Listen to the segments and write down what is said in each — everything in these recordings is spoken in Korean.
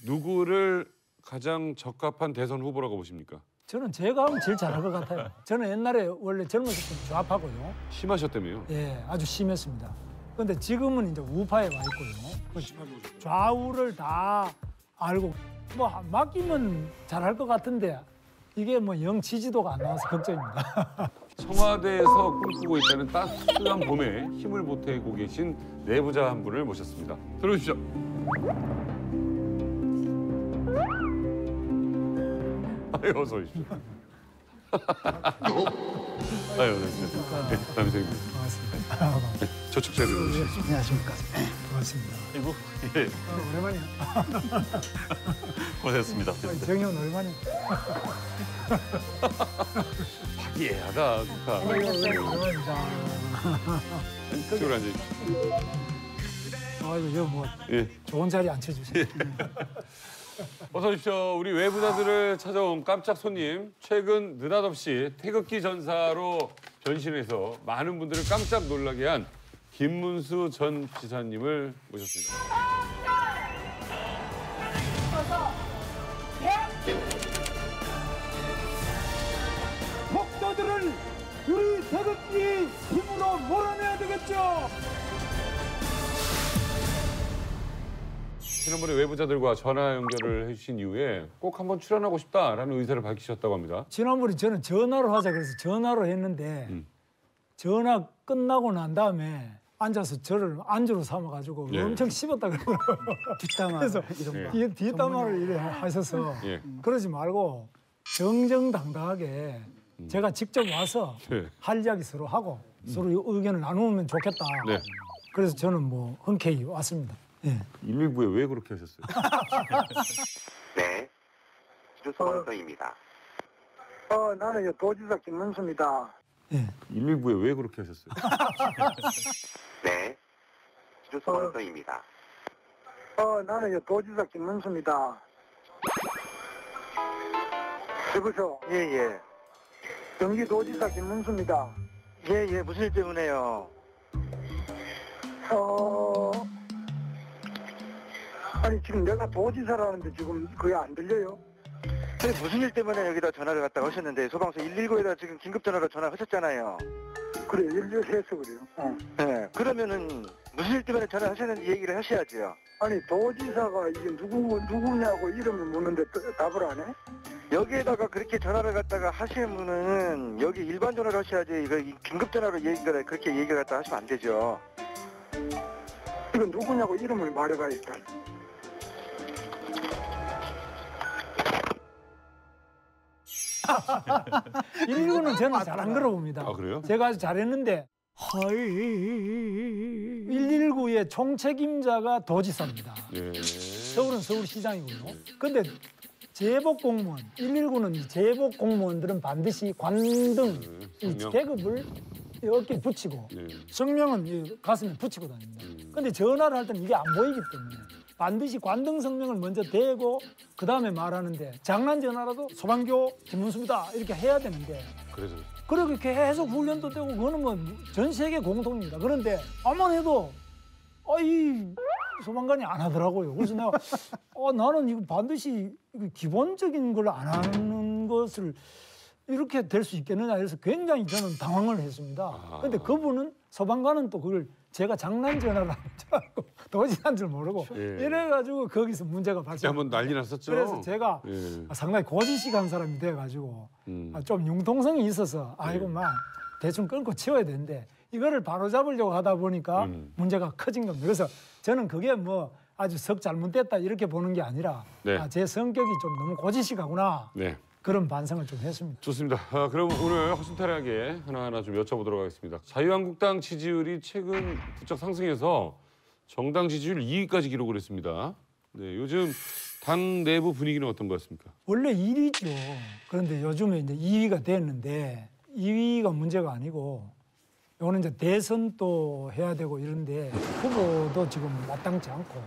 누구를 가장 적합한 대선 후보라고 보십니까? 저는 제가 하면 제일 잘할 것 같아요. 저는 옛날에 원래 젊었을 때 좌파고요. 심하셨다며요? 예, 아주 심했습니다. 근데 지금은 이제 우파에 와 있고요. 좌우를 다 알고 뭐 맡기면 잘할 것 같은데 이게 뭐 영 지지도가 안 나와서 걱정입니다. 청와대에서 꿈꾸고 있다는 따스한 봄에 힘을 보태고 계신 내부자 한 분을 모셨습니다. 들어오십시오. 아유, 어서 오십시오. 아유, 네, 남생님. 반갑습니다. 네, 저쪽 자리로 오시죠. 안녕하십니까. 반갑습니다. 아이고, 예, 오랜만이야. 고생했습니다. 정현 오랜만이야. 화기애애하다, 좋다. 오랜만이다. 이쪽으로 앉아주십시오. 아이고, 뭐 예. 좋은 자리 앉혀주세요. 어서 오십시오. 우리 외부자들을 찾아온 깜짝 손님. 최근 느닷없이 태극기 전사로 변신해서 많은 분들을 깜짝 놀라게 한 김문수 전 지사님을 모셨습니다. 목도들을 우리 태극기 힘으로 몰아내야 되겠죠. 지난번에 외부자들과 전화 연결을 해주신 이후에 꼭 한번 출연하고 싶다라는 의사를 밝히셨다고 합니다. 지난번에 저는 전화로 하자 그래서 전화로 했는데 전화 끝나고 난 다음에 앉아서 저를 안주로 삼아가지고 예. 엄청 씹었다 그러더라고요. 뒷담화 그래서 예. 뒷담화를 이래 하셔서 예. 그러지 말고 정정당당하게 제가 직접 와서 네. 할 이야기 서로 하고 서로 의견을 나누면 좋겠다. 네. 그래서 저는 뭐 흔쾌히 왔습니다. 예. 119에 왜 그렇게 하셨어요? 네, 주소원서입니다. 나는 도지사 김문수입니다. 예. 119에 왜 그렇게 하셨어요? 네, 주소원서입니다. 나는 도지사 김문수입니다. 여보세요. 예. 경기도지사 김문수입니다. 예, 무슨 일 때문에요? 아니 지금 내가 도지사라는데 지금 그게 안 들려요? 아니, 무슨 일 때문에 여기다 전화를 갖다가 하셨는데 소방서 119에다 지금 긴급 전화로 전화하셨잖아요. 그래 일일해서 그래요. 네, 그러면은 무슨 일 때문에 전화하셨는지 얘기를 하셔야죠. 아니 도지사가 이게 누구냐고 이름을 묻는데 답을 안 해? 여기에다가 그렇게 전화를 갖다가 하시는 분은 여기 일반 전화를 하셔야지 이거 긴급 전화로 얘기가 그렇게 얘기를 갖다 하시면 안 되죠. 이거 누구냐고 이름을 말해봐 일단. 일일구는 저는 잘 안 걸어봅니다. 아, 그래요? 제가 아주 잘했는데 119의 총책임자가 도지사입니다. 예. 서울은 서울시장이고요. 근데 제복 공무원, 119는 제복 공무원들은 반드시 관등, 이 성명. 계급을 이 어깨에 붙이고 예. 성명은 이 가슴에 붙이고 다닙니다. 근데 전화를 할 때는 이게 안 보이기 때문에 반드시 관등 성명을 먼저 대고 그다음에 말하는데 장난 전화라도 소방교 김문수입니다 이렇게 해야 되는데 그래서 그렇게 계속 훈련도 되고 그거는 뭐 전 세계 공통입니다. 그런데 아무만 해도 이 소방관이 안 하더라고요. 그래서 내가 나는 이거 반드시 이거 기본적인 걸 안 하는 것을 이렇게 될 수 있겠느냐 해서 굉장히 저는 당황을 했습니다. 그런데 그분은 소방관은 또 그걸 제가 장난 전화를 한 줄 알고 도지사인 줄 모르고 예. 이래가지고 거기서 문제가 그때 발생. 한번 난리 났었죠. 그래서 제가 예. 상당히 고지식한 사람이 돼가지고 좀 융통성이 있어서 아이고 막 대충 끊고 치워야 되는데 이거를 바로잡으려고 하다 보니까 문제가 커진 겁니다. 그래서 저는 그게 뭐 아주 석 잘못됐다 이렇게 보는 게 아니라 네. 제 성격이 좀 너무 고지식하구나 네. 그런 반성을 좀 했습니다. 좋습니다. 그럼 오늘 허심탄회하게 하나하나 좀 여쭤보도록 하겠습니다. 자유한국당 지지율이 최근 부쩍 상승해서 정당 지지율 2위까지 기록을 했습니다. 네, 요즘 당 내부 분위기는 어떤 것 같습니까? 원래 1위죠. 그런데 요즘에 이제 2위가 됐는데 2위가 문제가 아니고 이거는 이제 대선도 해야 되고 이런데 후보도 지금 마땅치 않고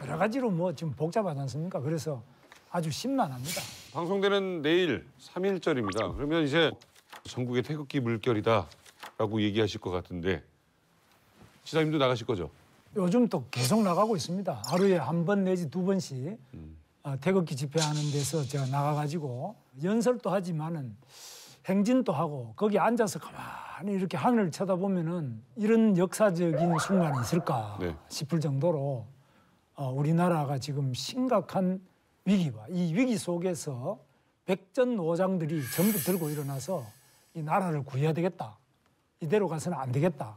여러 가지로 뭐 지금 복잡하지 않습니까? 그래서 아주 심란합니다. 방송되는 내일 3.1절입니다. 그러면 이제 전국의 태극기 물결이다라고 얘기하실 것 같은데 지사님도 나가실 거죠? 요즘 또 계속 나가고 있습니다. 하루에 한 번 내지 두 번씩 태극기 집회하는 데서 제가 나가가지고 연설도 하지만은 행진도 하고 거기 앉아서 가만히 이렇게 하늘을 쳐다보면은 이런 역사적인 순간이 있을까 네. 싶을 정도로 우리나라가 지금 심각한 위기와 이 위기 속에서 백전노장들이 전부 들고 일어나서 이 나라를 구해야 되겠다. 이대로 가서는 안 되겠다.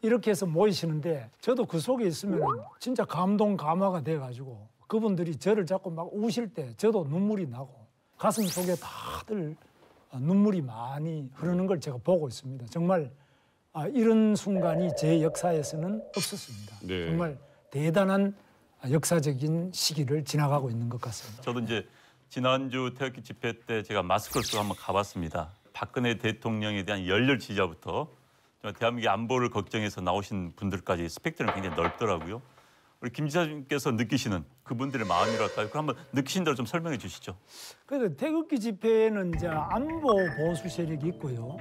이렇게 해서 모이시는데 저도 그 속에 있으면 진짜 감동 감화가 돼가지고 그분들이 저를 자꾸 막 우실 때 저도 눈물이 나고 가슴 속에 다들 눈물이 많이 흐르는 걸 제가 보고 있습니다. 정말 이런 순간이 제 역사에서는 없었습니다. 네. 정말 대단한 역사적인 시기를 지나가고 있는 것 같습니다. 저도 이제 지난주 태극기 집회 때 제가 마스크를 쓰고 한번 가봤습니다. 박근혜 대통령에 대한 열렬 지지자부터 대한민국의 안보를 걱정해서 나오신 분들까지 스펙트럼이 굉장히 넓더라고요. 우리 김 지사님께서 느끼시는 그분들의 마음이랄까요? 그럼 한번 느끼신 대로 좀 설명해 주시죠. 그래서 태극기 집회에는 이제 안보 보수 세력이 있고요.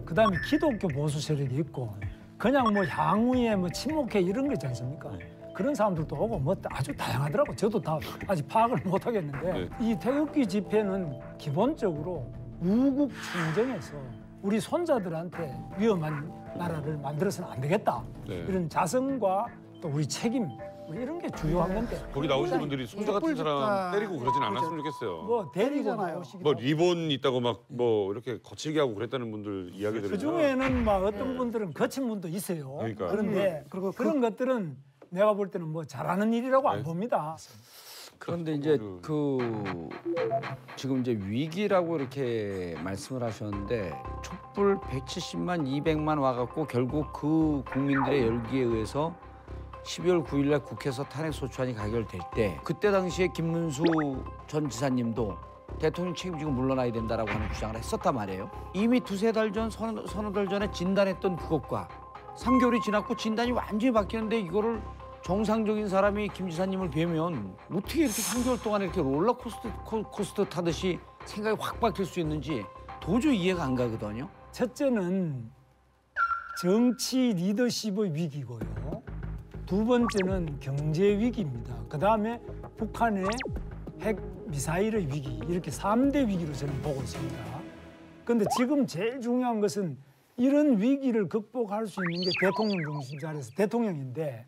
그다음에 기독교 보수 세력이 있고 그냥 뭐 향후에 뭐 친목회 이런 거 있지 않습니까? 그런 사람들도 오고 뭐 아주 다양하더라고. 저도 다 아직 파악을 못 하겠는데 이 태극기 집회는 기본적으로 우국 충정에서 우리 손자들한테 위험한 나라를 만들어서는 안 되겠다. 네. 이런 자성과 또 우리 책임 뭐 이런 게 중요한 건데 거기 나오신 분들이 손자 같은 사람 때리고 그러진 않았으면 좋겠어요. 뭐 데리고 때리잖아요. 오시기도 뭐 리본 있다고 막 뭐 이렇게 거칠게 하고 그랬다는 분들 이야기 들으면 그 중에는 막 어떤 분들은 거친 분도 있어요. 그러니까요. 그런데 그런 것들은 내가 볼 때는 뭐 잘하는 일이라고 안 네. 봅니다. 그런데 이제 지금 이제 위기라고 이렇게 말씀을 하셨는데 촛불 170만 200만 와갖고 결국 그 국민들의 열기에 의해서 12월 9일 날 국회에서 탄핵소추안이 가결될 때 그때 당시에 김문수 전 지사님도 대통령 책임지고 물러나야 된다라고 하는 주장을 했었단 말이에요. 이미 두세 달 전, 서너 달 전에 진단했던 그것과 3개월이 지났고 진단이 완전히 바뀌는데 이거를 정상적인 사람이 김 지사님을 뵈면 어떻게 이렇게 3개월 동안 이렇게 롤러코스터 타듯이 생각이 확 바뀔 수 있는지 도저히 이해가 안 가거든요. 첫째는 정치 리더십의 위기고요. 두 번째는 경제 위기입니다. 그다음에 북한의 핵 미사일의 위기 이렇게 3대 위기로 저는 보고 있습니다. 그런데 지금 제일 중요한 것은 이런 위기를 극복할 수 있는 게 대통령 중심 자리에서 대통령인데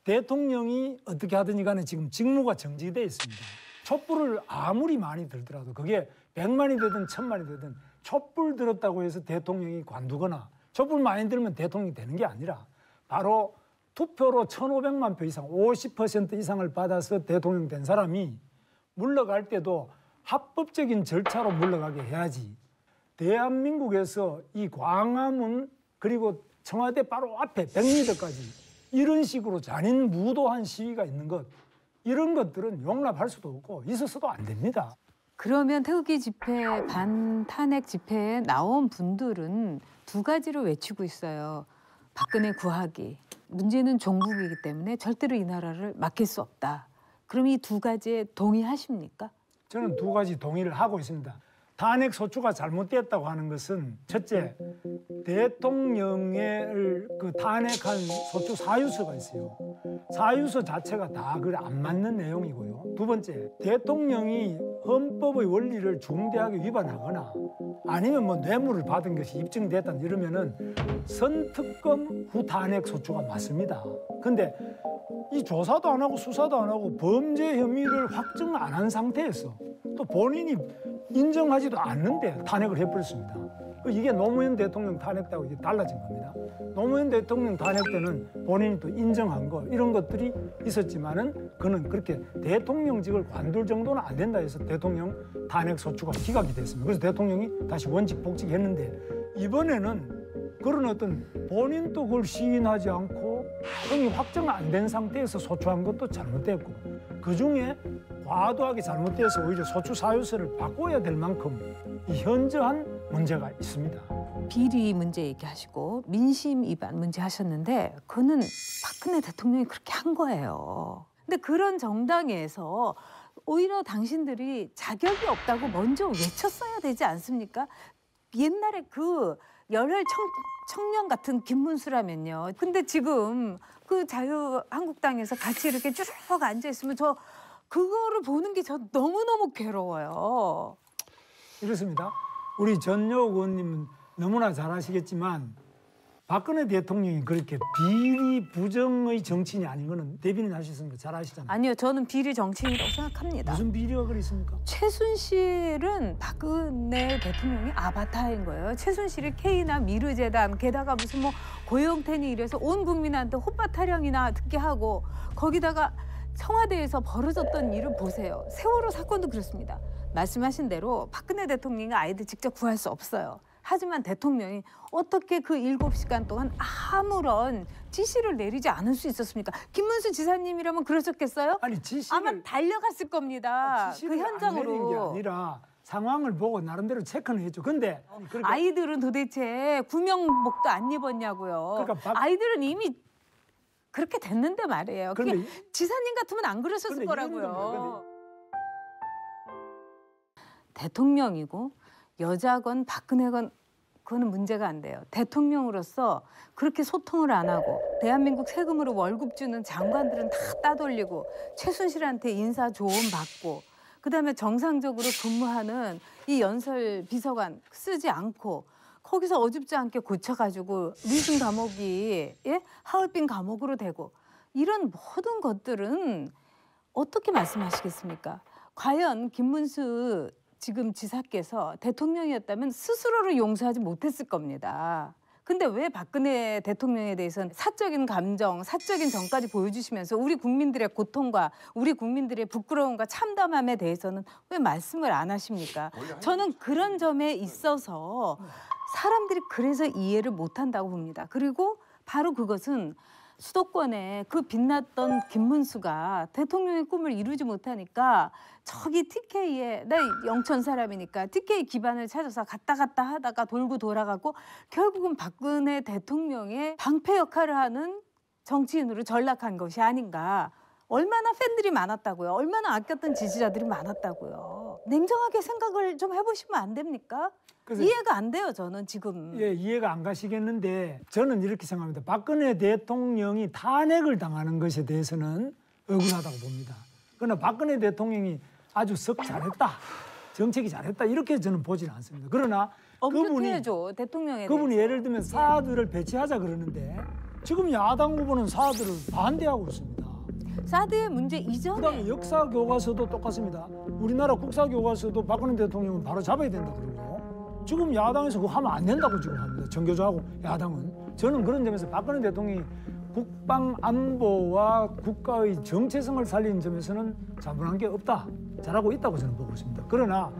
대통령이 어떻게 하든지 간에 지금 직무가 정지돼 있습니다. 촛불을 아무리 많이 들더라도 그게 100만이 되든 1000만이 되든 촛불 들었다고 해서 대통령이 관두거나 촛불 많이 들면 대통령이 되는 게 아니라 바로 투표로 1500만 표 이상 50% 이상을 받아서 대통령 된 사람이 물러갈 때도 합법적인 절차로 물러가게 해야지. 대한민국에서 이 광화문 그리고 청와대 바로 앞에 100m까지 이런 식으로 잔인무도한 시위가 있는 것 이런 것들은 용납할 수도 없고 있어서도 안 됩니다. 그러면 태극기 집회, 반탄핵 집회에 나온 분들은 두 가지를 외치고 있어요. 박근혜 구하기. 문제는 종북이기 때문에 절대로 이 나라를 맡길 수 없다. 그럼 이 두 가지에 동의하십니까? 저는 두 가지 동의를 하고 있습니다. 탄핵 소추가 잘못됐다고 하는 것은 첫째, 대통령을 그 탄핵한 소추 사유서가 있어요. 사유서 자체가 다 그래 안 맞는 내용이고요. 두 번째, 대통령이 헌법의 원리를 중대하게 위반하거나 아니면 뭐 뇌물을 받은 것이 입증됐다 이러면은 선특검 후 탄핵 소추가 맞습니다. 근데 이 조사도 안 하고 수사도 안 하고 범죄 혐의를 확정 안 한 상태에서 또 본인이 인정하지도 않는데 탄핵을 해버렸습니다. 이게 노무현 대통령 탄핵 때하고 이게 달라진 겁니다. 노무현 대통령 탄핵 때는 본인이 또 인정한 거 이런 것들이 있었지만은 그는 그렇게 대통령직을 관둘 정도는 안 된다 해서 대통령 탄핵 소추가 기각이 됐습니다. 그래서 대통령이 다시 원직 복직했는데 이번에는 그런 어떤 본인도 그걸 시인하지 않고 형이 확정 안 된 상태에서 소추한 것도 잘못됐고 그중에 과도하게 잘못돼서 오히려 소추 사유서를 바꿔야 될 만큼 이 현저한 문제가 있습니다. 비리 문제 얘기하시고 민심 위반 문제 하셨는데 그거는 박근혜 대통령이 그렇게 한 거예요. 근데 그런 정당에서 오히려 당신들이 자격이 없다고 먼저 외쳤어야 되지 않습니까? 옛날에 그 열혈 청년 같은 김문수라면요. 근데 지금 그 자유한국당에서 같이 이렇게 쭉 앉아 있으면 저 그거를 보는 게 저 너무너무 괴로워요. 이렇습니다. 우리 전효 의원님은 너무나 잘 아시겠지만 박근혜 대통령이 그렇게 비리 부정의 정치인이 아닌 거는 대변인 하셨으니까 잘 아시잖아요. 아니요, 저는 비리 정치인이라고 생각합니다. 무슨 비리가 그리 있습니까? 최순실은 박근혜 대통령이 아바타인 거예요. 최순실이 K나 미르재단, 게다가 무슨 뭐 고영태니 이래서 온 국민한테 호빠 타령이나 듣게 하고 거기다가 청와대에서 벌어졌던 일을 보세요. 세월호 사건도 그렇습니다. 말씀하신 대로 박근혜 대통령이 아이들 직접 구할 수 없어요. 하지만 대통령이 어떻게 그 7시간 동안 아무런 지시를 내리지 않을 수 있었습니까? 김문수 지사님이라면 그러셨겠어요? 아니 지시를 아마 달려갔을 겁니다. 그 지시를 안 내린 게 현장으로. 아니라 상황을 보고 나름대로 체크는 했죠. 근데 그러니까 아이들은 도대체 구명복도 안 입었냐고요. 그러니까 아이들은 이미 그렇게 됐는데 말이에요. 그게 근데 지사님 같으면 안 그러셨을 근데 이런 거라고요. 대통령이고 여자건 박근혜건 그거는 문제가 안 돼요. 대통령으로서 그렇게 소통을 안 하고 대한민국 세금으로 월급 주는 장관들은 다 따돌리고 최순실한테 인사 조언 받고 그다음에 정상적으로 근무하는 이 연설 비서관 쓰지 않고 거기서 어줍지 않게 고쳐가지고 리슨 감옥이 하얼빈 감옥으로 되고 이런 모든 것들은 어떻게 말씀하시겠습니까? 과연 김문수 지금 지사께서 대통령이었다면 스스로를 용서하지 못했을 겁니다. 근데 왜 박근혜 대통령에 대해서는 사적인 감정, 사적인 정까지 보여주시면서 우리 국민들의 고통과 우리 국민들의 부끄러움과 참담함에 대해서는 왜 말씀을 안 하십니까? 저는 그런 점에 있어서 사람들이 그래서 이해를 못한다고 봅니다. 그리고 바로 그것은 수도권에 그 빛났던 김문수가 대통령의 꿈을 이루지 못하니까 저기 TK에 나 영천 사람이니까 TK 기반을 찾아서 갔다 하다가 돌고 돌아가고 결국은 박근혜 대통령의 방패 역할을 하는 정치인으로 전락한 것이 아닌가. 얼마나 팬들이 많았다고요. 얼마나 아꼈던 지지자들이 많았다고요. 냉정하게 생각을 좀 해보시면 안 됩니까? 이해가 안 돼요, 저는 지금. 예, 이해가 안 가시겠는데 저는 이렇게 생각합니다. 박근혜 대통령이 탄핵을 당하는 것에 대해서는 억울하다고 봅니다. 그러나 박근혜 대통령이 아주 썩 잘했다, 정책이 잘했다 이렇게 저는 보지는 않습니다. 그러나 엄격해야죠, 대통령에 그분이 대해서. 예를 들면 사드를 배치하자 그러는데 지금 야당 후보는 사드를 반대하고 있습니다. 사드의 문제 이전에 그다음에 역사 교과서도 똑같습니다. 우리나라 국사 교과서도 박근혜 대통령은 바로 잡아야 된다 그러고 지금 야당에서 그거 하면 안 된다고 지금 합니다. 정교조하고 야당은. 저는 그런 점에서 박근혜 대통령이 국방 안보와 국가의 정체성을 살리는 점에서는 잘못한 게 없다. 잘하고 있다고 저는 보고 있습니다. 그러나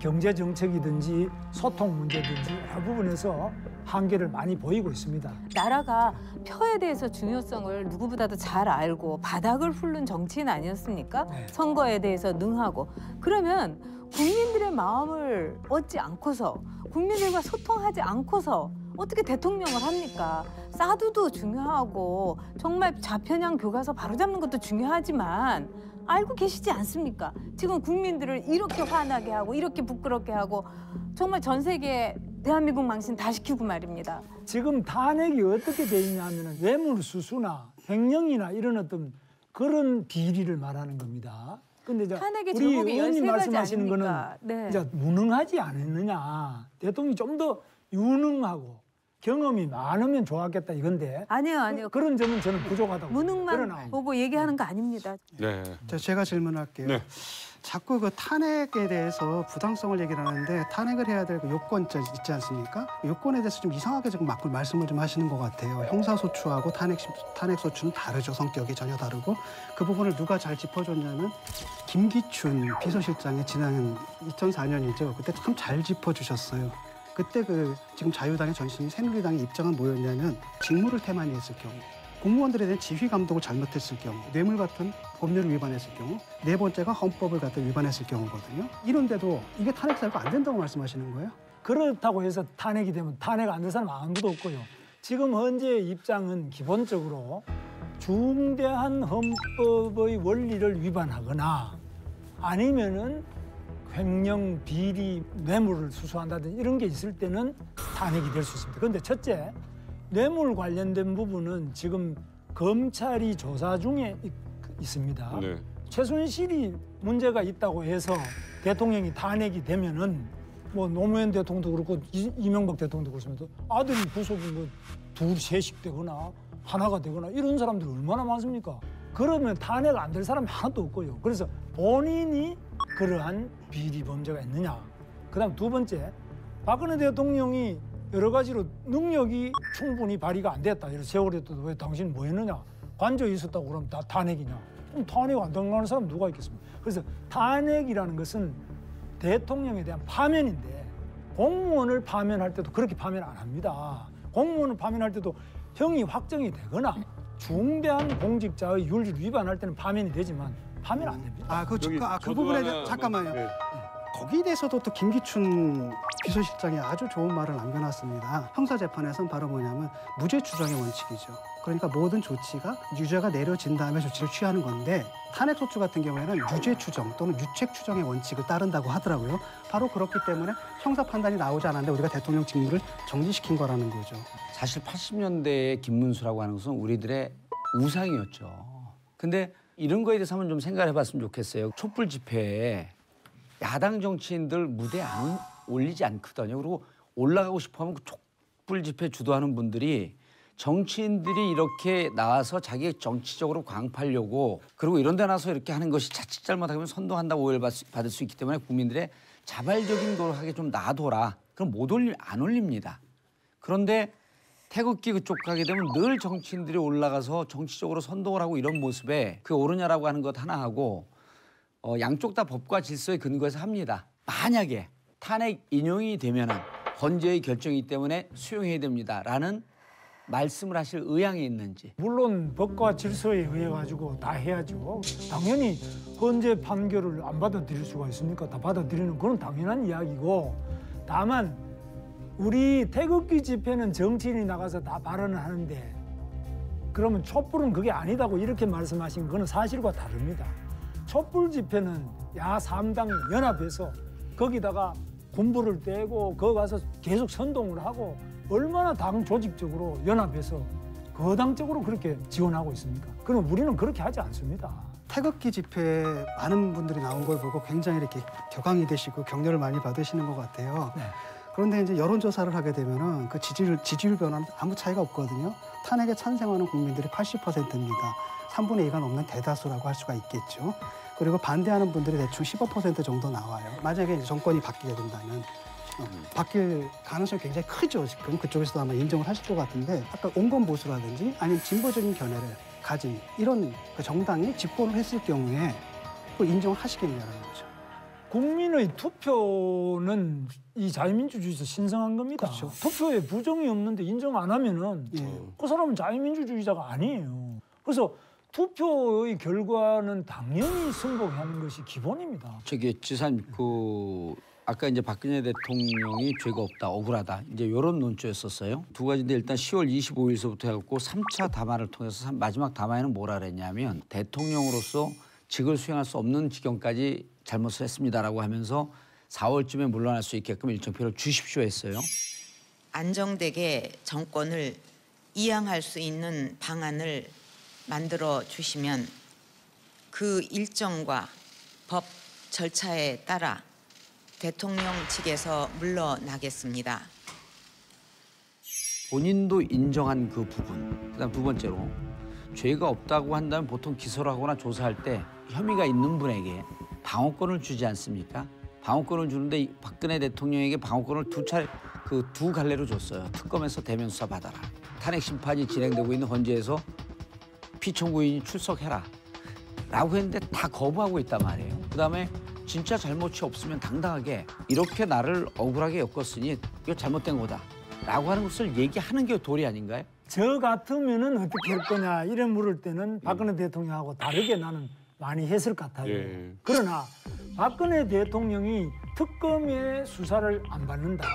경제 정책이든지 소통 문제든지 여러 부분에서 한계를 많이 보이고 있습니다. 나라가 표에 대해서 중요성을 누구보다도 잘 알고 바닥을 훑는 정치인 아니었습니까? 네. 선거에 대해서 능하고. 그러면 국민들의 마음을 얻지 않고서 국민들과 소통하지 않고서 어떻게 대통령을 합니까? 사드도 중요하고 정말 좌편향 교과서 바로잡는 것도 중요하지만 알고 계시지 않습니까? 지금 국민들을 이렇게 화나게 하고 이렇게 부끄럽게 하고 정말 전 세계 대한민국 망신 다 시키고 말입니다. 지금 탄핵이 어떻게 돼 있냐면 뇌물수수나 횡령이나 이런 어떤 그런 비리를 말하는 겁니다. 근데 이제 탄핵의 우리 제목이 의원님 13가지 말씀하시는 거는 아닙니까? 네. 이제 무능하지 않았느냐. 대통령이 좀 더 유능하고 경험이 많으면 좋았겠다 이건데 아니요. 그런 점은 저는 부족하다고 무능만 그러나 보고 얘기하는 거 아닙니다. 네. 제가 질문할게요. 네. 자꾸 그 탄핵에 대해서 부당성을 얘기를 하는데 탄핵을 해야 될 그 요건 있지 않습니까? 요건에 대해서 좀 이상하게 좀 말씀을 좀 하시는 것 같아요. 형사소추하고 탄핵소추는 다르죠. 성격이 전혀 다르고 그 부분을 누가 잘 짚어줬냐면 김기춘 비서실장의 지난 2004년이죠. 그때 참 잘 짚어주셨어요. 그때 그 지금 자유당의 전신인 새누리당의 입장은 뭐였냐면 직무를 태만히 했을 경우 공무원들에 대한 지휘 감독을 잘못했을 경우 뇌물 같은 법률을 위반했을 경우 네 번째가 헌법을 갖다 위반했을 경우거든요. 이런데도 이게 탄핵 사유가 안 된다고 말씀하시는 거예요? 그렇다고 해서 탄핵이 되면 탄핵 안 될 사람 아무도 없고요. 지금 현재의 입장은 기본적으로 중대한 헌법의 원리를 위반하거나 아니면은 횡령, 비리, 뇌물을 수수한다든지 이런 게 있을 때는 탄핵이 될 수 있습니다. 그런데 첫째, 뇌물 관련된 부분은 지금 검찰이 조사 중에 있습니다. 네. 최순실이 문제가 있다고 해서 대통령이 탄핵이 되면은 뭐 노무현 대통령도 그렇고 이명박 대통령도 그렇습니다. 아들이 구속이 뭐 둘, 셋씩 되거나 하나가 되거나 이런 사람들이 얼마나 많습니까? 그러면 탄핵 안 될 사람이 하나도 없고요. 그래서 본인이 그러한 비리 범죄가 있느냐. 그다음 두 번째, 박근혜 대통령이 여러 가지로 능력이 충분히 발휘가 안 됐다. 이런 세월에 또 왜 당신 뭐 했느냐. 관저에 있었다고 그러면 다 탄핵이냐. 그럼 탄핵 안 당하는 사람 누가 있겠습니까? 그래서 탄핵이라는 것은 대통령에 대한 파면인데 공무원을 파면할 때도 그렇게 파면 안 합니다. 공무원을 파면할 때도 형이 확정이 되거나 중대한 공직자의 윤리를 위반할 때는 파면이 되지만 파면 안 됩니다. 그 저기 부분에 저도 대해 하나 잠깐만요. 네. 거기에 대해서도 또 김기춘 비서실장이 아주 좋은 말을 남겨놨습니다. 형사재판에서는 바로 뭐냐면 무죄 추정의 원칙이죠. 그러니까 모든 조치가 유죄가 내려진 다음에 조치를 취하는 건데 탄핵소추 같은 경우에는 유죄 추정 또는 유책 추정의 원칙을 따른다고 하더라고요. 바로 그렇기 때문에 형사 판단이 나오지 않았는데 우리가 대통령 직무를 정지시킨 거라는 거죠. 사실 80년대의 김문수라고 하는 것은 우리들의 우상이었죠. 근데 이런 거에 대해서 한번 좀 생각해 봤으면 좋겠어요. 촛불 집회에 야당 정치인들 무대에 안 올리지 않거든요. 그리고 올라가고 싶어 하면 그 촛불 집회 주도하는 분들이 정치인들이 이렇게 나와서 자기 정치적으로 광파려고 그리고 이런 데 나서 이렇게 하는 것이 자칫 잘못하면 선동한다고 오해받을 수 있기 때문에 국민들의 자발적인 걸 하게 좀 놔둬라. 그럼 안 올립니다. 그런데 태극기 그쪽 가게 되면 늘 정치인들이 올라가서 정치적으로 선동을 하고 이런 모습에 그게 옳으냐라고 하는 것 하나 하고 양쪽 다 법과 질서에 근거해서 합니다. 만약에 탄핵 인용이 되면은 헌재의 결정이기 때문에 수용해야 됩니다라는 말씀을 하실 의향이 있는지. 물론 법과 질서에 의해 가지고 다 해야죠. 당연히 헌재 판결을 안 받아들일 수가 있습니까? 다 받아들이는 그건 당연한 이야기고, 다만 우리 태극기 집회는 정치인이 나가서 다 발언을 하는데 그러면 촛불은 그게 아니다고 이렇게 말씀하신 거는 사실과 다릅니다. 촛불 집회는 야 3당이 연합해서 거기다가 군부를 떼고 거기 가서 계속 선동을 하고 얼마나 당 조직적으로 연합해서 거당적으로 그렇게 지원하고 있습니까? 그럼 우리는 그렇게 하지 않습니다. 태극기 집회에 많은 분들이 나온 걸 보고 굉장히 이렇게 격앙이 되시고 격려를 많이 받으시는 것 같아요. 네. 그런데 이제 여론조사를 하게 되면은 그 지지율 변화는 아무 차이가 없거든요. 탄핵에 찬성하는 국민들이 80%입니다. 3분의 2가 넘는 대다수라고 할 수가 있겠죠. 그리고 반대하는 분들이 대충 15% 정도 나와요. 만약에 이제 정권이 바뀌게 된다면 바뀔 가능성이 굉장히 크죠. 지금 그쪽에서도 아마 인정을 하실 것 같은데 아까 온건 보수라든지 아니면 진보적인 견해를 가진 이런 그 정당이 집권을 했을 경우에 그걸 인정을 하시겠냐는 거죠. 국민의 투표는 이 자유민주주의에서 신성한 겁니다. 그렇죠. 투표에 부정이 없는데 인정 안 하면은 그 사람은 자유민주주의자가 아니에요. 그래서 투표의 결과는 당연히 승복하는 것이 기본입니다. 지사님 아까 이제 박근혜 대통령이 죄가 없다, 억울하다 이제 이런 논조였었어요. 두 가지인데 일단 10월 25일서부터 해갖고 3차 담화를 통해서 마지막 담화에는 뭐라 그랬냐면 대통령으로서 직을 수행할 수 없는 지경까지 잘못을 했습니다라고 하면서 4월쯤에 물러날 수 있게끔 일정표를 주십시오 했어요. 안정되게 정권을 이양할 수 있는 방안을 만들어 주시면 그 일정과 법 절차에 따라 대통령 측에서 물러나겠습니다. 본인도 인정한 그 부분. 그다음 두 번째로 죄가 없다고 한다면 보통 기소를 하거나 조사할 때 혐의가 있는 분에게 방어권을 주지 않습니까? 방어권을 주는데 박근혜 대통령에게 방어권을 두 갈래로 줬어요. 특검에서 대면 수사 받아라. 탄핵 심판이 진행되고 있는 헌재에서 피청구인이 출석해라. 라고 했는데 다 거부하고 있단 말이에요. 그다음에 진짜 잘못이 없으면 당당하게 이렇게 나를 억울하게 엮었으니 이거 잘못된 거다. 라고 하는 것을 얘기하는 게 도리 아닌가요? 저 같으면은 어떻게 할 거냐 이런 물을 때는 박근혜 대통령하고 다르게 나는 많이 했을 것 같아요. 예. 그러나 박근혜 대통령이 특검의 수사를 안 받는다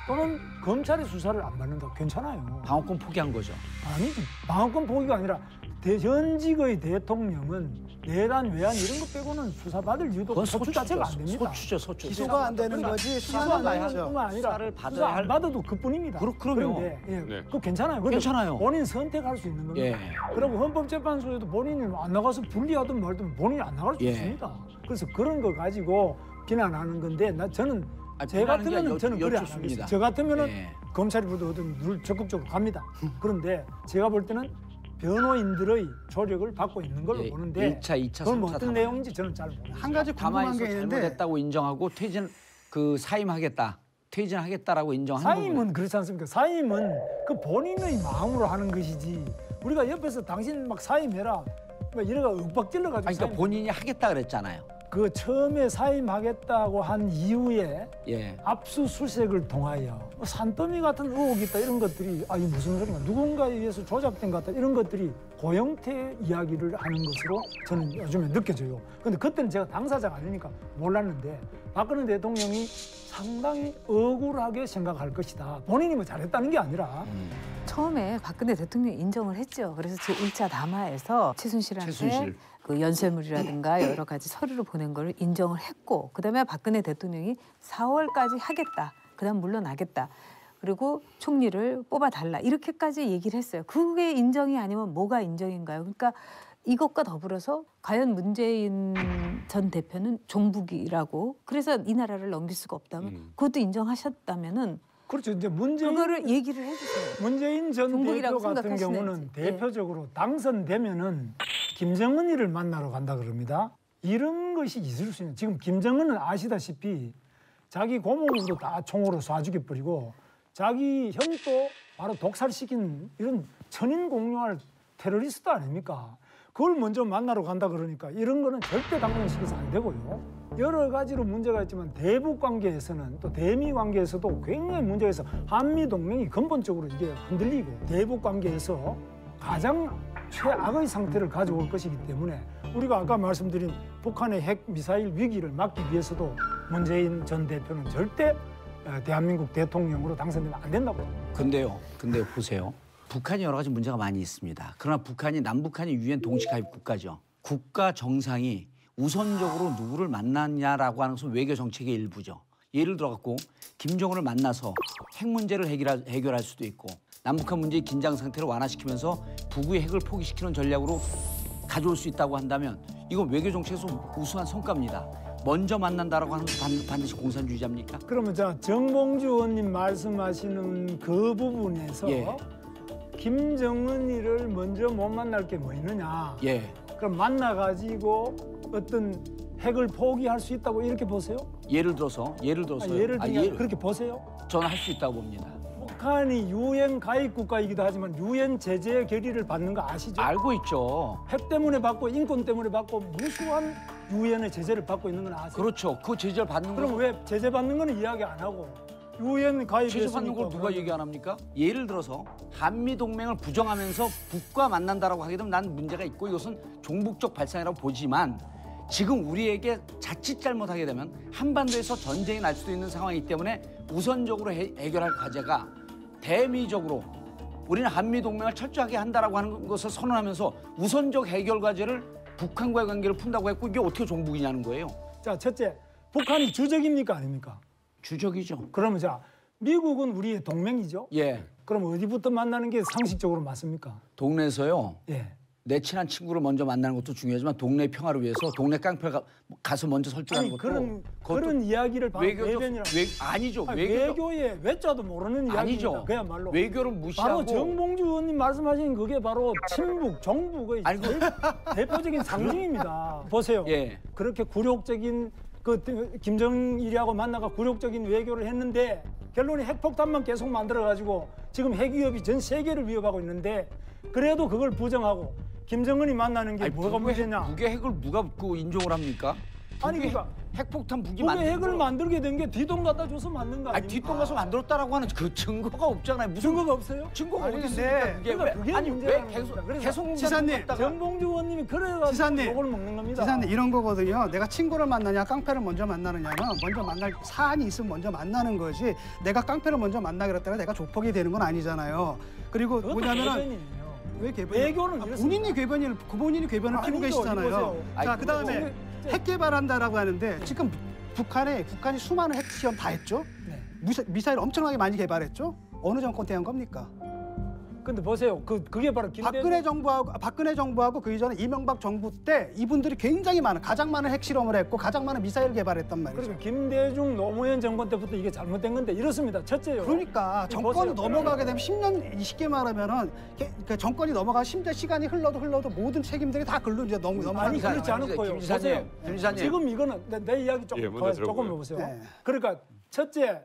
또는 검찰의 수사를 안 받는다 괜찮아요. 방어권 포기한 거죠. 아니지. 방어권 포기가 아니라 현직의 대통령은 내란, 외환 이런 거 빼고는 수사받을 이유도 그건 소추 자체가 안 됩니다. 소추죠, 소추. 기소가 안 되는 거지 수사는 나야죠. 뿐만 아니라 수사를 받아야 수사 안 할- 받아도 그뿐입니다. 그럼요. 그런데 예, 네. 그거 괜찮아요. 근데 괜찮아요. 본인 선택할 수 있는 겁니다. 예. 그리고 헌법재판소에도 본인이 안 나가서 불리하든 말든 본인이 안 나갈 수 예. 있습니다. 그래서 그런 거 가지고 비난하는 건데 저는 제 비난하는 게 같으면 저는 그래 안 여쭙습니다. 하겠어요. 저 같으면은 예. 검찰이 보든 늘 적극적으로 갑니다. 그런데 제가 볼 때는 변호인들의 조력을 받고 있는 걸로 예, 보는데 1차, 2차, 그건 뭐 3차 어떤 다 내용인지 저는 잘 모르겠어요. 한 가지 궁금한 담화에서 게 있는데 잘못했다고 인정하고 사임하겠다, 퇴진하겠다라고 인정하는 사임은 부분. 그렇지 않습니까? 사임은 그 본인의 마음으로 하는 것이지 우리가 옆에서 당신 막 사임해라 막 이래가 윽박질러 가지고 아니, 그러니까 본인이 하겠다 그랬잖아요. 그 처음에 사임하겠다고 한 이후에 예. 압수수색을 통하여 산더미 같은 의혹이 있다 이런 것들이 이게 무슨 소리인가 누군가에 의해서 조작된 것 같다 이런 것들이 고영태 이야기를 하는 것으로 저는 요즘에 느껴져요. 근데 그때는 제가 당사자가 아니니까 몰랐는데 박근혜 대통령이 상당히 억울하게 생각할 것이다. 본인이 뭐 잘했다는 게 아니라 처음에 박근혜 대통령이 인정을 했죠. 그래서 제 1차 담화에서 최순실한테 최순실. 그 연쇄물이라든가 여러 가지 서류를 보낸 걸 인정을 했고 그다음에 박근혜 대통령이 4월까지 하겠다. 그다음 물러나겠다. 그리고 총리를 뽑아달라. 이렇게까지 얘기를 했어요. 그게 인정이 아니면 뭐가 인정인가요? 그러니까 이것과 더불어서 과연 문재인 전 대표는 종북이라고 그래서 이 나라를 넘길 수가 없다면 그것도 인정하셨다면은 그렇죠. 이제 문재인 그거를 얘기를 해주세요. 문재인 전 대표 종북이라고 같은 생각하시는지. 경우는 예. 대표적으로 당선되면은 김정은이를 만나러 간다 그럽니다. 이런 것이 있을 수 있는. 지금 김정은은 아시다시피 자기 고모부도 다 총으로 쏴 죽여버리고 자기 형도 바로 독살시킨 이런 천인공노할 테러리스트 아닙니까? 그걸 먼저 만나러 간다 그러니까 이런 거는 절대 당선시켜서 안 되고요. 여러 가지로 문제가 있지만 대북 관계에서는 또 대미 관계에서도 굉장히 문제가 있어. 한미 동맹이 근본적으로 이게 흔들리고 대북 관계에서 가장 최악의 상태를 가져올 것이기 때문에 우리가 아까 말씀드린 북한의 핵 미사일 위기를 막기 위해서도 문재인 전 대표는 절대 대한민국 대통령으로 당선되면 안 된다고 봅니다. 근데 보세요. 북한이 여러 가지 문제가 많이 있습니다. 그러나 남북한이 유엔 동시 가입 국가죠. 국가 정상이 우선적으로 누구를 만났냐라고 하는 것은 외교 정책의 일부죠. 예를 들어 갖고 김정은을 만나서 핵 문제를 해결할 수도 있고 남북한 문제의 긴장 상태를 완화시키면서 북의 핵을 포기시키는 전략으로 가져올 수 있다고 한다면 이건 외교 정책에서 우수한 성과입니다. 먼저 만난다라고 하는 건 반드시 공산주의자입니까? 그러면 자 정봉주 의원님 말씀하시는 그 부분에서 예. 김정은이를 먼저 못 만날 게 뭐 있느냐? 예. 그럼 만나가지고 어떤 핵을 포기할 수 있다고 이렇게 보세요? 예를 들어서 예를 들면 그렇게 보세요? 저는 할 수 있다고 봅니다. 북한이 유엔 가입 국가이기도 하지만 유엔 제재 결의를 받는 거 아시죠? 알고 있죠. 핵 때문에 받고 인권 때문에 받고 무수한 유엔의 제재를 받고 있는 건 아세요? 그렇죠. 그 제재를 받는 그럼 건 왜 제재 받는 거는 이야기 안 하고 유엔 가입했으니까 제재 받는 걸 누가 그러면 얘기 안 합니까? 예를 들어서 한미 동맹을 부정하면서 북과 만난다라고 하게 되면 난 문제가 있고 이것은 종북적 발상이라고 보지만 지금 우리에게 자칫 잘못하게 되면 한반도에서 전쟁이 날 수도 있는 상황이기 때문에 우선적으로 해결할 과제가 대미적으로 우리는 한미 동맹을 철저하게 한다라고 하는 것을 선언하면서 우선적 해결 과제를 북한과의 관계를 푼다고 했고 이게 어떻게 종북이냐는 거예요. 자 첫째 북한이 주적입니까 아닙니까? 주적이죠. 그러면 자 미국은 우리의 동맹이죠. 예. 그럼 어디부터 만나는 게 상식적으로 맞습니까? 동네에서요. 예. 내 친한 친구를 먼저 만나는 것도 중요하지만 동네 평화를 위해서 동네 깡패 가서 먼저 설득하는 아니 것도 그런 이야기를 외교적 외변이라고. 아니죠. 아니, 외교적 외교의 외자도 모르는 이야기입니다. 아니죠. 그야말로 외교를 무시하고 바로 정봉주 의원님 말씀하신 그게 바로 친북, 정북의 아니, 제일 대표적인 상징입니다. 보세요. 예. 그렇게 굴욕적인 김정일이하고 만나가 굴욕적인 외교를 했는데 결론이 핵폭탄만 계속 만들어가지고 지금 핵위협이 전 세계를 위협하고 있는데 그래도 그걸 부정하고 김정은이 만나는 게 뭐가 문제냐? 북의 핵을 누가 인정을 합니까? 아니 그러니까 핵폭탄 북이 북의 만든 핵을 거. 만들게 된 게 뒤동 갖다 줘서 만든 거 아닙니까? 아니 뒷돈 가서 만들었다라고 하는 그 증거가 없잖아요. 무슨 증거가 없어요? 증거가 아니, 어디 근데 있습니까? 그게 그러니까 그게 아니 왜 문제라는 계속 겁니다. 그래서 계속 지사님, 정봉주 의원님이 그래가지고 지사님, 욕을 먹는 겁니다. 지사님 이런 거거든요. 내가 친구를 만나냐 깡패를 먼저 만나느냐는 먼저 만날 사안이 있으면 먼저 만나는 거지 내가 깡패를 먼저 만나기로 했다가 내가 조폭이 되는 건 아니잖아요. 그리고 그것도 뭐냐면은 외변이에요. 왜 궤변? 외교는 이렇습니다. 본인이 궤변을 피고 아니죠, 계시잖아요. 이보세요. 자, 그다음에 핵 개발한다라고 하는데 지금 북한이 수많은 핵 시험 다 했죠. 네. 미사일 엄청나게 많이 개발했죠. 어느 정권 때 한 겁니까? 근데 보세요. 그게 바로 박근혜 정부하고 그 이전에 이명박 정부 때 이분들이 굉장히 가장 많은 핵실험을 했고 가장 많은 미사일을 개발했단 말이죠. 그러니까 김대중 노무현 정권 때부터 이게 잘못된 건데 이렇습니다. 첫째요. 그러니까 정권이 넘어가게 되면 10년 20개 말하면은 그러니까 정권이 넘어가 심지어 시간이 흘러도 모든 책임들이 다 글로 이제 넘어가는 아니 그렇지 않을 거예요. 보세요. 김 지사님. 지금 이거는 내 이야기 예, 먼저 조금 들어보고요. 해보세요. 네. 그러니까 첫째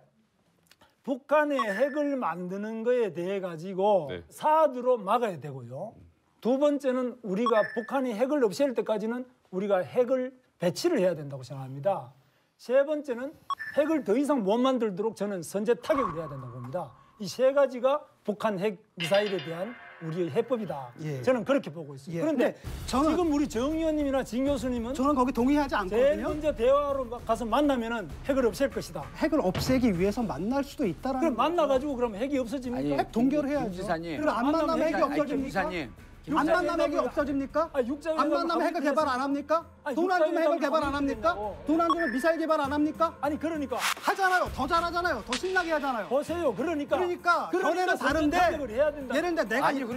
북한의 핵을 만드는 거에 대해 가지고 네. 사드로 막아야 되고요. 두 번째는 우리가 북한이 핵을 없앨 때까지는 우리가 핵을 배치를 해야 된다고 생각합니다. 세 번째는 핵을 더 이상 못 만들도록 저는 선제 타격을 해야 된다고 봅니다. 이 세 가지가 북한 핵 미사일에 대한 우리의 해법이다. 예. 저는 그렇게 보고 있습니다. 예. 그런데 근데 저는- 지금 우리 정 의원님이나 진 교수님은 저는 거기 동의하지 제일 않거든요. 먼저 대화로 가서 만나면은 핵을 없앨 것이다. 핵을 없애기 위해서 만날 수도 있다라는 그럼 만나가지고 그럼 핵이 없어집니까? 핵 동결해야죠. 김 지사님. 그럼 안 만나면 핵이 김 없어집니까? 지사님. 안 만나면 핵이 없어집니까? 육자회담을 안 만나면 핵을 하기 개발 위해서- 안 합니까? 아니, 돈 안 주면 핵을 육자회담을 개발 안 하기 합니까? 위해서. 돈 안 주면 미사일 개발 안 합니까? 아니 그러니까 하잖아요. 더 잘하잖아요. 더 신나게 하잖아요. 보세요. 그러니까 견해는 다른데 선택을 해야 된다. 예를 들어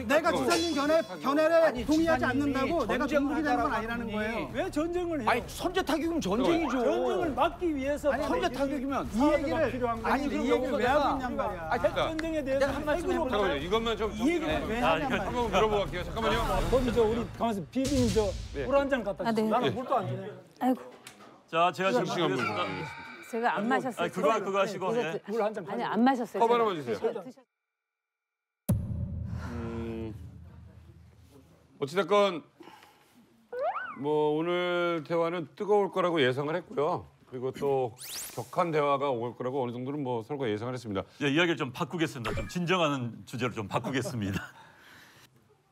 내가 지사님 견해를 동의하지 않는다고 내가 중국이 되는 건 아니라는 거예요. 왜 전쟁을 해요? 아니 선제 타격이면 전쟁이죠. 전쟁을 막기 위해서 선제 타격이면 이 얘기를 아니 이 얘기를 왜 하고 있냔 말이야. 핵 전쟁에 대해서 내가 한 말씀 핵으로 해볼까요? 잠깐만요. 이것만 좀 이 얘기를 왜 하냔 말이야. 한번 물어보고 갈게요. 잠깐만요. 거기 저 우리 가만있어 비빈 물 한 잔 갖다 주세요. 네. 나는 물도 안 주네. 아이고 자, 제가 지금 시간 드리겠습니다. 제가 안 마셨어요. 그거 하시고. 예. 물 한 잔 아니 가지고. 안 마셨어요. 컵 제가. 하나만 주세요. 어찌됐건 뭐 오늘 대화는 뜨거울 거라고 예상을 했고요. 그리고 또 격한 대화가 올 거라고 어느 정도는 뭐 서로가 예상을 했습니다. 예, 이야기를 좀 바꾸겠습니다. 좀 진정하는 주제로 좀 바꾸겠습니다.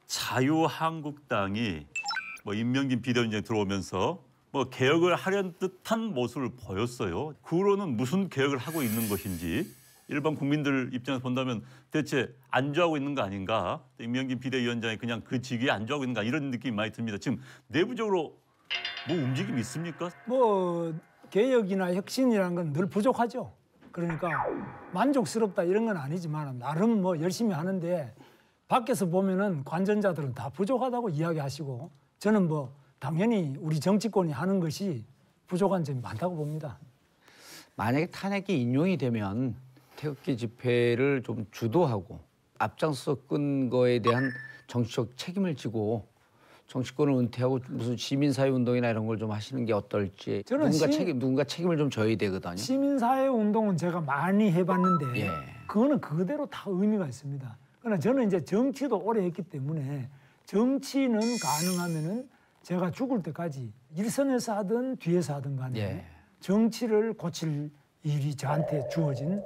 자유한국당이 뭐 임명진 비대위원장이 들어오면서 뭐 개혁을 하려는 듯한 모습을 보였어요. 그 후로는 무슨 개혁을 하고 있는 것인지 일반 국민들 입장에서 본다면 대체 안주하고 있는 거 아닌가? 임명진 비대위원장이 그냥 그 직위에 안주하고 있는가 이런 느낌이 많이 듭니다. 지금 내부적으로 뭐 움직임이 있습니까? 뭐 개혁이나 혁신이라는 건 늘 부족하죠. 그러니까 만족스럽다 이런 건 아니지만 나름 뭐 열심히 하는데 밖에서 보면은 관전자들은 다 부족하다고 이야기하시고 저는 뭐 당연히 우리 정치권이 하는 것이 부족한 점이 많다고 봅니다. 만약에 탄핵이 인용이 되면 태극기 집회를 좀 주도하고 앞장서 끈 거에 대한 정치적 책임을 지고 정치권을 은퇴하고 무슨 시민사회 운동이나 이런 걸 좀 하시는 게 어떨지 저는 누군가 책임을 좀 져야 되거든요. 시민사회 운동은 제가 많이 해봤는데 예. 그거는 그대로 다 의미가 있습니다. 그러나 저는 이제 정치도 오래 했기 때문에 정치는 가능하면은 제가 죽을 때까지 일선에서 하든 뒤에서 하든 간에 예. 정치를 고칠 일이 저한테 주어진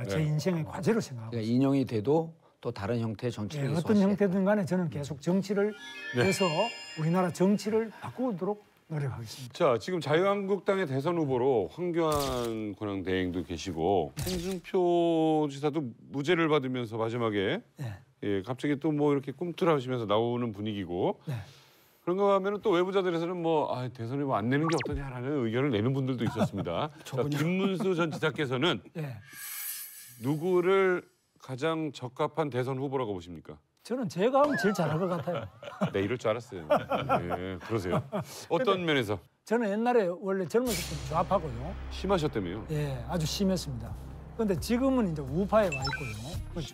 제 인생의 과제로 생각하고 그러니까 인용이 돼도 또 다른 형태의 정치를 예, 계속 어떤 하시겠다. 형태든 간에 저는 계속 정치를 네. 해서 우리나라 정치를 바꾸도록 노력하겠습니다. 자, 지금 자유한국당의 대선 후보로 황교안 권한대행도 계시고 홍준표 지사도 무죄를 받으면서 마지막에 네. 예, 갑자기 또 뭐 이렇게 꿈틀하시면서 나오는 분위기고 네. 그런가 하면은 또 외부자들에서는 뭐 대선에 뭐 안 내는 게 어떠냐라는 의견을 내는 분들도 있었습니다. 자, 김문수 전 지사께서는 예. 누구를 가장 적합한 대선 후보라고 보십니까? 저는 제가 하면 제일 잘할 것 같아요. 네, 이럴 줄 알았어요. 예, 그러세요. 어떤 면에서 저는 옛날에 원래 젊었을 때 좌파고요. 심하셨다며요? 예, 아주 심했습니다. 그런데 지금은 이제 우파에 와 있고요.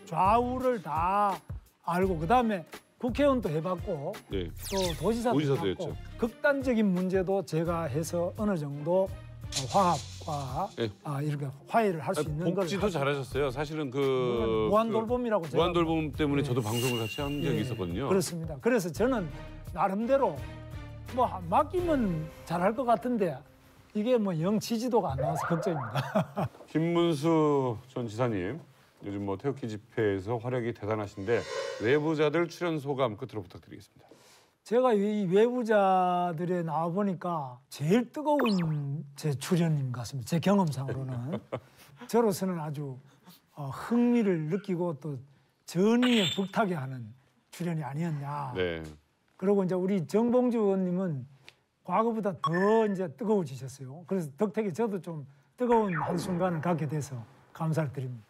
좌우를 다 알고 그다음에 국회의원도 해봤고 네. 또 도지사도 도지사도 해봤고 했죠. 극단적인 문제도 제가 해서 어느 정도 화합과 네. 이렇게 화해를 할 수 있는 걸 복지도 잘하셨어요. 사실은 그 무한돌봄이라고 제가 무한돌봄 때문에 예. 저도 방송을 같이 한 적이 예, 있었거든요. 그렇습니다. 그래서 저는 나름대로 뭐 맡기면 잘할 것 같은데 이게 뭐 영 지지도가 안 나와서 걱정입니다. 김문수 전 지사님 요즘 뭐 태극기 집회에서 활약이 대단하신데 외부자들 출연 소감 끝으로 부탁드리겠습니다. 제가 이 외부자들에 나와 보니까 제일 뜨거운 제 출연인 것 같습니다. 제 경험상으로는 저로서는 아주 흥미를 느끼고 또 전의에 불타게 하는 출연이 아니었냐. 네. 그리고 이제 우리 정봉주 의원님은 과거보다 더 이제 뜨거워지셨어요. 그래서 덕택에 저도 좀 뜨거운 한순간을 갖게 돼서 감사를 드립니다.